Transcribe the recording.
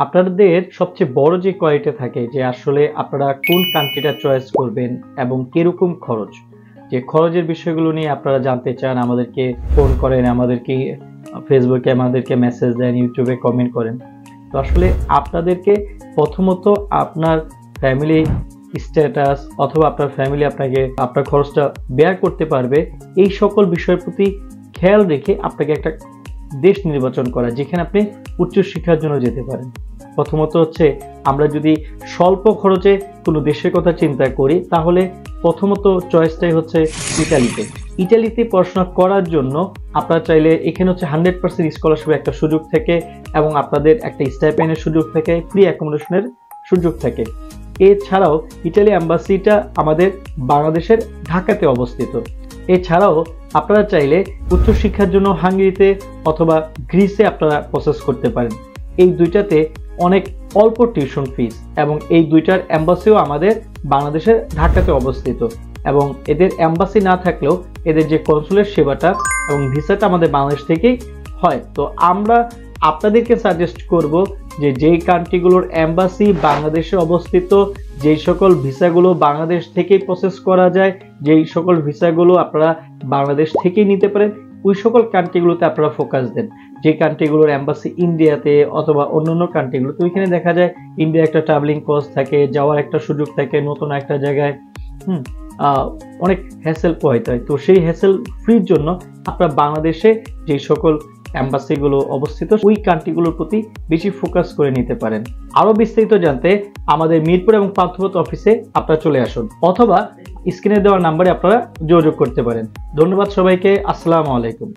আপনাদের সবচেয়ে বড় যে কোয়ারিটা থাকে যে আসলে আপনারা কোন কান্ট্রিটা চয়েস করবেন এবং কিরকম খরচ, যে খরচের বিষয়গুলো নিয়ে আপনারা জানতে চান, আমাদেরকে ফোন করেন, আমাদেরকে ফেসবুকে আমাদেরকে মেসেজ দেন, ইউটিউবে কমেন্ট করেন। তো আসলে আপনাদেরকে প্রথমত আপনার ফ্যামিলি স্ট্যাটাস অথবা আপনার ফ্যামিলি আপনার খরচটা বেয়ার করতে পারবে এই সকল বিষয়ের প্রতি খেয়াল রেখে আপনাকে একটা দেশ নির্বাচন করা যেখানে আপনি উচ্চশিক্ষার জন্য যেতে পারেন। প্রথমত হচ্ছে আমরা যদি স্বল্প খরচে কোনো দেশের কথা চিন্তা করি তাহলে প্রথমত চয়েসটাই হচ্ছে ইটালিতে পড়াশোনা করার জন্য আপনারা চাইলে এখানে হচ্ছে 100% স্কলারশিপের একটা সুযোগ থাকে এবং আপনাদের একটা স্টাইপেন্ডের সুযোগ থাকে, ফ্রি অ্যাকোমোডেশনের সুযোগ থাকে। এছাড়াও ইটালি এম্বাসিটা আমাদের বাংলাদেশের ঢাকাতে অবস্থিত। এছাড়াও আপনারা চাইলে উচ্চশিক্ষার জন্য হাঙ্গেরিতে অথবা গ্রিসে আপনারা প্রসেস করতে পারেন। এই দুইটাতে অনেক অল্প টিউশন ফিস এবং এই দুইটার এম্বাসিও আমাদের বাংলাদেশের ঢাকাতে অবস্থিত এবং এদের এম্বাসি না থাকলেও এদের যে কনসুলেট সেবাটা এবং ভিসাটা আমাদের বাংলাদেশ থেকেই হয়। তো আমরা আপনাদেরকে সাজেস্ট করব যে যেই কান্ট্রিগুলোর এম্বাসি বাংলাদেশে অবস্থিত, যেই সকল ভিসাগুলো বাংলাদেশ থেকেই প্রসেস করা যায়, যেই সকল ভিসাগুলো আপনারা বাংলাদেশ থেকেই নিতে পারেন, ওই সকল কান্ট্রিগুলোতে আপনারা ফোকাস দেন। যে কান্ট্রিগুলোর এম্বাসি ইন্ডিয়াতে অথবা অন্যান্য কান্ট্রিগুলো, তো ওইখানে দেখা যায় ইন্ডিয়া একটা ট্রাভেলিং কস্ট থাকে, যাওয়ার একটা সুযোগ থাকে নতুন একটা জায়গায়, অনেক হ্যাসেল পোহাইতে হয়। তো সেই হ্যাসেল ফ্রির জন্য আপনারা বাংলাদেশে যেই সকল এম্বাসিগুলো অবস্থিত ওই কান্ট্রিগুলোর প্রতি বেশি ফোকাস করে নিতে পারেন। আরো বিস্তারিত জানতে আমাদের মিরপুর এবং পান্থপথ অফিসে আপনারা চলে আসুন অথবা স্ক্রিনে দেওয়া নাম্বারে আপনারা যোগাযোগ করতে পারেন। ধন্যবাদ সবাইকে। আসসালামু আলাইকুম।